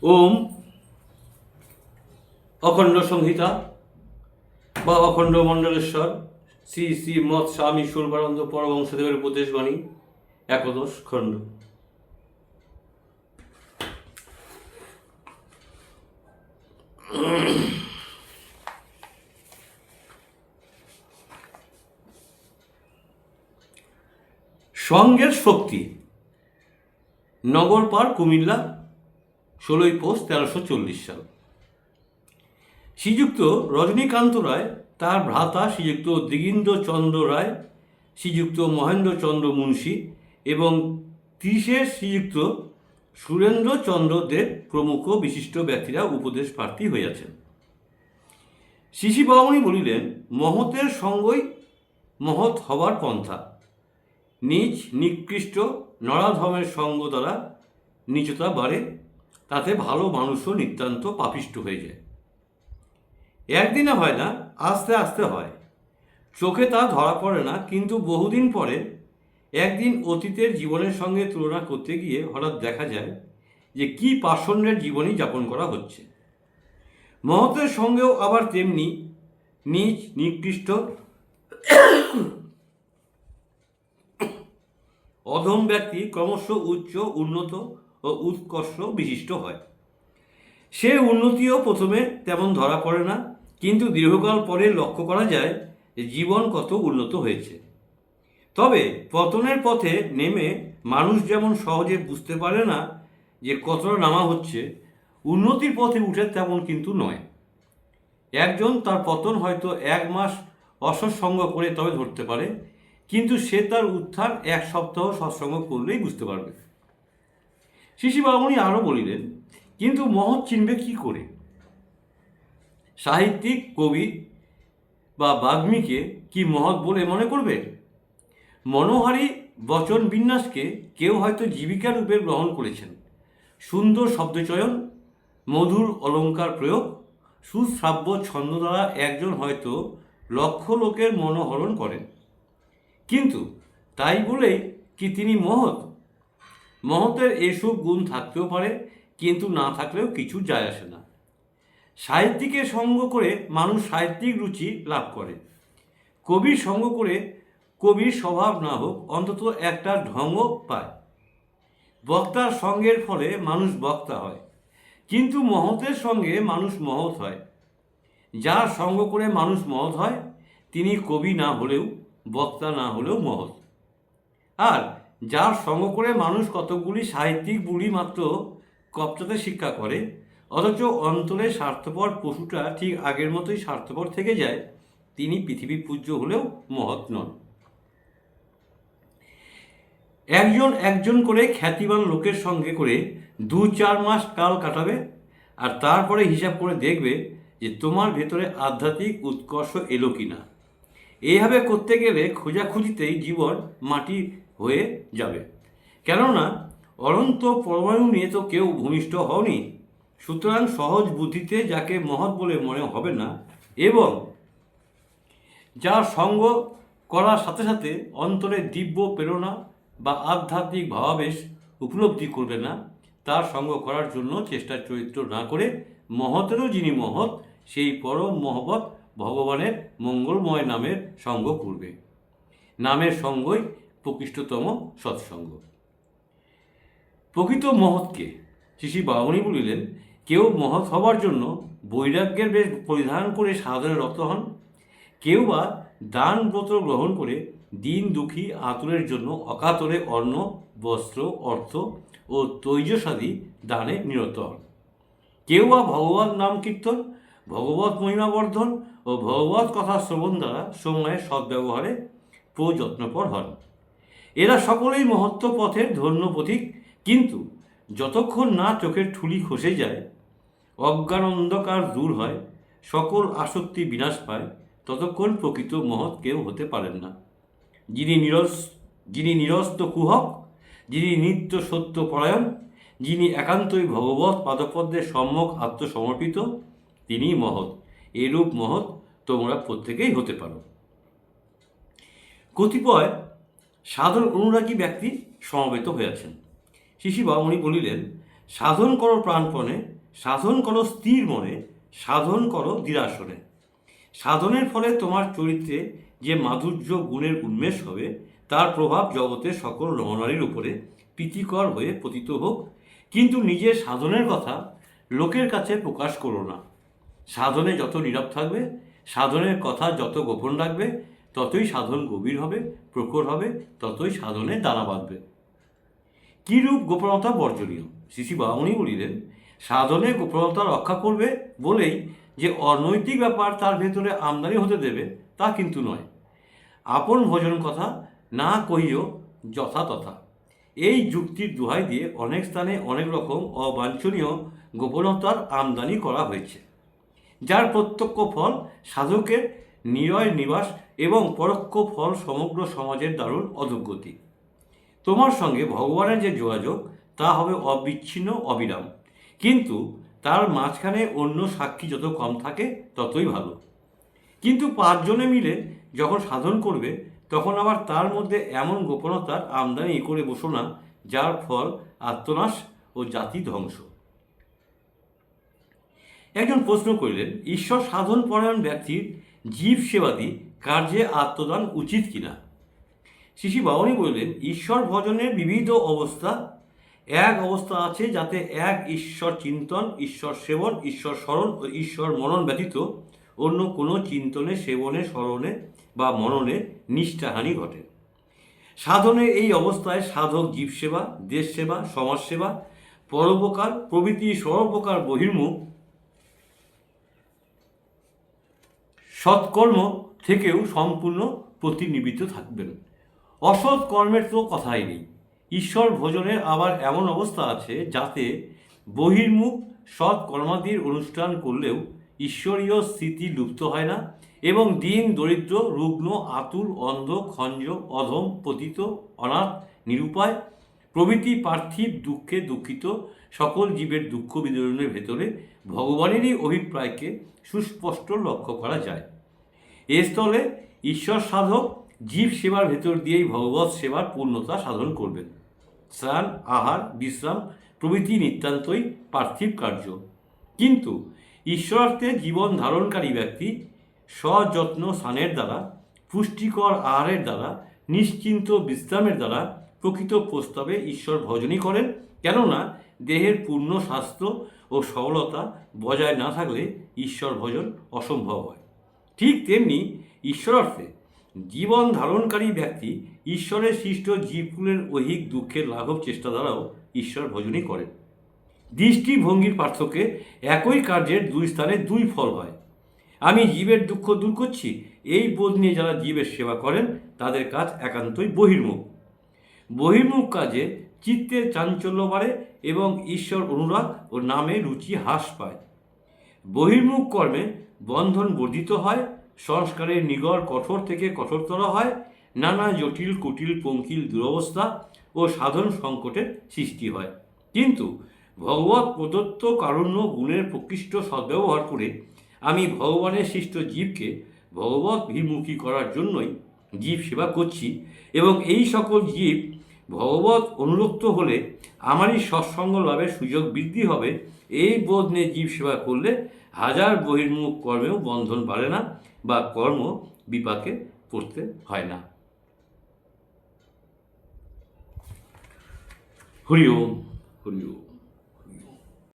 ওম অখণ্ড সংহিতা বা অখণ্ড মণ্ডলেশ্বর শ্রী শ্রী মৎ স্বামী সূর্বানন্দ পরমহংসদেবের উপদেশবাণী একাদশ খণ্ড। সঙ্গের শক্তি। নগরপাড়, কুমিল্লা, 16ই পৌষ 1340 সাল। শ্রীযুক্ত রজনীকান্ত রায়, তার ভ্রাতা শ্রীযুক্ত দিগীন্দ্রচন্দ্র রায়, শ্রীযুক্ত মহেন্দ্রচন্দ্র মুন্সী এবং 30-এর শ্রীযুক্ত সুরেন্দ্রচন্দ্র দেব প্রমুখ বিশিষ্ট ব্যক্তিরা উপদেশ প্রার্থী হইয়াছেন। শ্রী বামুনি বলিলেন, মহতের সঙ্গই মহৎ হবার পন্থা। নিজ নিকৃষ্ট নরাধমের সঙ্গ দ্বারা নীচতা বাড়ে, তাতে ভালো মানুষও নিতান্ত পাপিষ্ট হয়ে যায়। একদিনে হয় না, আস্তে আস্তে হয়। চোখে তা ধরা পড়ে না, কিন্তু বহুদিন পরে একদিন অতীতের জীবনের সঙ্গে তুলনা করতে গিয়ে হঠাৎ দেখা যায় যে কি পাষণ্ডের জীবনই যাপন করা হচ্ছে। মহতের সঙ্গেও আবার তেমনি নিজ নিকৃষ্ট অধম ব্যক্তি ক্রমশ উচ্চ, উন্নত ও উৎকর্ষ বিশিষ্ট হয়। সে উন্নতিও প্রথমে তেমন ধরা পড়ে না, কিন্তু দীর্ঘকাল পরে লক্ষ্য করা যায় যে জীবন কত উন্নত হয়েছে। তবে পতনের পথে নেমে মানুষ যেমন সহজে বুঝতে পারে না যে কতটা নামা হচ্ছে, উন্নতির পথে উঠে তেমন কিন্তু নয়। একজন তার পতন হয়তো 1 মাস অসৎসঙ্গ করে তবে ধরতে পারে, কিন্তু সে তার উত্থান 1 সপ্তাহ সৎসঙ্গ করলেই বুঝতে পারবে। শ্রী বামুনি আরও বলিলেন, কিন্তু মহৎ চিনবে কি করে? সাহিত্যিক, কবি বা বাগ্মীকে কি মহৎ বলে মনে করবে? মনোহারী বচন বিন্যাসকে কেউ হয়তো জীবিকা রূপে গ্রহণ করেছেন। সুন্দর শব্দচয়ন, মধুর অলঙ্কার প্রয়োগ, সুশ্রাব্য ছন্দ দ্বারা একজন হয়তো লক্ষ লোকের মনোহরণ করেন, কিন্তু তাই বলেই কি তিনি মহৎ? মহতের এসব গুণ থাকতেও পারে, কিন্তু না থাকলেও কিছু যায় আসে না। সাহিত্যিকের সঙ্গ করে মানুষ সাহিত্যিক রুচি লাভ করে। কবির সঙ্গ করে কবির স্বভাব না হোক, অন্তত একটা ঢঙ্গ পায়। বক্তার সঙ্গের ফলে মানুষ বক্তা হয়, কিন্তু মহতের সঙ্গে মানুষ মহৎ হয়। যার সঙ্গ করে মানুষ মহৎ হয়, তিনি কবি না হলেও, বক্তা না হলেও মহৎ। আর যার সঙ্গ করে মানুষ কতকগুলি সাহিত্যিক বুলি মাত্র কপচাতে শিক্ষা করে, অথচ অন্তরে স্বার্থপর পশুটা ঠিক আগের মতোই স্বার্থপর থেকে যায়, তিনি পৃথিবী পূজ্য হলেও মহৎ নন। একজন একজন করে খ্যাতিমান লোকের সঙ্গে করে 2-4 মাস কাল কাটাবে, আর তারপরে হিসাব করে দেখবে যে তোমার ভেতরে আধ্যাত্মিক উৎকর্ষ এলো কি না। এইভাবে করতে গেলে খোঁজাখুঁজিতেই জীবন মাটি হয়ে যাবে। কেননা অনন্ত পরমাণু নিয়ে তো কেউ ভূমিষ্ঠ হওনি। সুতরাং সহজ বুদ্ধিতে যাকে মহৎ বলে মনে হবে না এবং যার সঙ্গ করার সাথে সাথে অন্তরে দিব্য প্রেরণা বা আধ্যাত্মিক ভাবাবেশ উপলব্ধি করবে না, তার সঙ্গ করার জন্য চেষ্টা চরিত্র না করে মহতেরও যিনি মহৎ, সেই পরম মহৎ ভগবানের মঙ্গলময় নামের সঙ্গ করবে। নামের সঙ্গই প্রকৃষ্টতম সৎসঙ্গ। প্রকৃত মহৎকে শ্রী বামুনি বলিলেন, কেউ মহৎ হবার জন্য বৈরাগ্যের বেশ পরিধান করে সাধনে রত হন, কেউ বা দান ব্রত গ্রহণ করে দিন দুঃখী আতুরের জন্য অকাতরে অন্ন, বস্ত্র, অর্থ ও তৈজসাদি দানে নিরত হন, কেউ বা ভগবত নাম কীর্তন, ভগবত মহিমাবর্ধন ও ভগবত কথা শ্রবণ দ্বারা সময়ের সদ্ব্যবহারে প্রযত্নপর হন। এরা সকলেই মহত্ব পথের ধন্য পথিক, কিন্তু যতক্ষণ না চোখের ঠুলি খসে যায়, অজ্ঞান অন্ধকার দূর হয়, সকল আসক্তি বিনাশ পায়, ততক্ষণ প্রকৃত মহৎ কেউ হতে পারেন না। যিনি নিরস্ত কুহক, যিনি নিত্য সত্য পরায়ণ, যিনি একান্তই ভগবত পাদপদ্মের সম্মুখ আত্মসমর্পিত, তিনিই মহৎ। এরূপ মহৎ তোমরা প্রত্যেকেই হতে পারো। কতিপয় সাধন অনুরাগী ব্যক্তি সমবেত হয়েছেন। শ্রী বামুনি বলিলেন, সাধন করো প্রাণপণে, সাধন করো স্থির মনে, সাধন করো ধীরাসনে। সাধনের ফলে তোমার চরিত্রে যে মাধুর্য গুণের উন্মেষ হবে, তার প্রভাব জগতের সকল নরনারীর উপরে প্রীতিকর হয়ে পতিত হোক। কিন্তু নিজের সাধনের কথা লোকের কাছে প্রকাশ করো না। সাধনে যত নীরব থাকবে, সাধনের কথা যত গোপন রাখবে, ততই সাধন গভীর হবে, প্রখর হবে, ততই সাধনে দানা বাঁধবে। কিরূপ গোপনতা বর্জনীয়? শ্রী শ্রী বামুনি বলিলেন, সাধনে গোপনতা রক্ষা করবে বলেই যে অনৈতিক ব্যাপার তার ভেতরে আমদানি হতে দেবে তা কিন্তু নয়। আপন ভোজন কথা না কহিও যথাতথা, এই যুক্তির দোহাই দিয়ে অনেক স্থানে অনেক রকম অবাঞ্ছনীয় গোপনতার আমদানি করা হয়েছে, যার প্রত্যক্ষ ফল সাধকের নিরয় নিবাস এবং পরোক্ষ ফল সমগ্র সমাজের দারুণ অধোগতি। তোমার সঙ্গে ভগবানের যে যোগাযোগ তা হবে অবিচ্ছিন্ন অবিরাম, কিন্তু তার মাঝখানে অন্য সাক্ষী যত কম থাকে ততই ভালো। কিন্তু 5 জনে মিলে যখন সাধন করবে, তখন আবার তার মধ্যে এমন গোপনতার আমদানি করে বসো না, যার ফল আত্মনাশ ও জাতি ধ্বংস। একজন প্রশ্ন করিলেন, ঈশ্বর সাধন পরায়ণ ব্যক্তির জীব সেবাদি কার্যে আত্মদান উচিত কিনা? শ্রী শ্রী বামুনি বললেন, ঈশ্বর ভজনের বিবিধ অবস্থা। এক অবস্থা আছে যাতে এক ঈশ্বর চিন্তন, ঈশ্বর সেবন, ঈশ্বর স্মরণ ও ঈশ্বর মনন ব্যতীত অন্য কোনো চিন্তনে, সেবনে, স্মরণে বা মননে নিষ্ঠাহানি ঘটে। সাধনের এই অবস্থায় সাধক জীব সেবা, দেশ সেবা, সমাজ সেবা, পরোপকার প্রভৃতি সর্বপ্রকার বহির্মুখ সৎকর্ম থেকেও সম্পূর্ণ প্রতিনিবৃত্ত থাকবেন। অসৎ কর্মের তো কথাই নেই। ঈশ্বর ভোজনের আবার এমন অবস্থা আছে যাতে বহির্মুখ সৎ কর্মাদির অনুষ্ঠান করলেও ঈশ্বরীয় স্মৃতি লুপ্ত হয় না এবং দিন দরিদ্র, রুগ্ন, আতুর, অন্ধ, খঞ্জ, অধম, পতিত, অনাথ, নিরুপায় প্রভৃতি পার্থিব দুঃখে দুঃখিত সকল জীবের দুঃখ বিদরণের ভেতরে ভগবানেরই অভিপ্রায়কে সুস্পষ্ট লক্ষ্য করা যায়। এ স্থলে ঈশ্বর সাধক জীব সেবার ভেতর দিয়েই ভগবৎ সেবার পূর্ণতা সাধন করবেন। স্নান, আহার, বিশ্রাম প্রভৃতি নিতান্তই পার্থিব কার্য, কিন্তু ঈশ্বরার্থে জীবন ধারণকারী ব্যক্তি সযত্ন স্নানের দ্বারা, পুষ্টিকর আহারের দ্বারা, নিশ্চিন্ত বিশ্রামের দ্বারা প্রকৃত প্রস্তাবে ঈশ্বর ভজনই করেন। কেননা দেহের পূর্ণ স্বাস্থ্য ও সবলতা বজায় না থাকলে ঈশ্বর ভজন অসম্ভব হয়। ঠিক তেমনি ঈশ্বরার্থে জীবন ধারণকারী ব্যক্তি ঈশ্বরের সৃষ্ট জীবকুলের ঐহিক দুঃখের লাঘব চেষ্টা দ্বারাও ঈশ্বর ভজনই করেন। দৃষ্টিভঙ্গির পার্থক্যে একই কার্যের দুই স্থানে দুই ফল হয়। আমি জীবের দুঃখ দূর করছি, এই বোধ নিয়ে যারা জীবের সেবা করেন তাদের কাজ একান্তই বহির্মুখ। বহির্মুখ কাজে চিত্তের চাঞ্চল্য বাড়ে এবং ঈশ্বর অনুরাগ ও নামে রুচি হ্রাস পায়। বহির্মুখ কর্মে বন্ধন বর্ধিত হয়, সংস্কারের নিগড় কঠোর থেকে কঠোরতর হয়, নানা জটিল কুটিল পঙ্কিল দুরবস্থা ও সাধন সংকটের সৃষ্টি হয়। কিন্তু ভগবৎ প্রদত্ত কারুণ্য গুণের প্রকৃষ্ট সদ্ব্যবহার করে আমি ভগবানের সৃষ্ট জীবকে ভগবৎ ভিমুখী করার জন্যই জীব সেবা করছি এবং এই সকল জীব ভগবৎ অনুরক্ত হলে আমারই সৎসঙ্গ লাভের সুযোগ বৃদ্ধি হবে। এই বোধ নিয়ে জীব সেবা করলে হাজার বহির্মুখ কর্মেও বন্ধন বাড়ে না বা কর্ম বিপাকে পড়তে হয় না। হরি ওম, হরি ওম।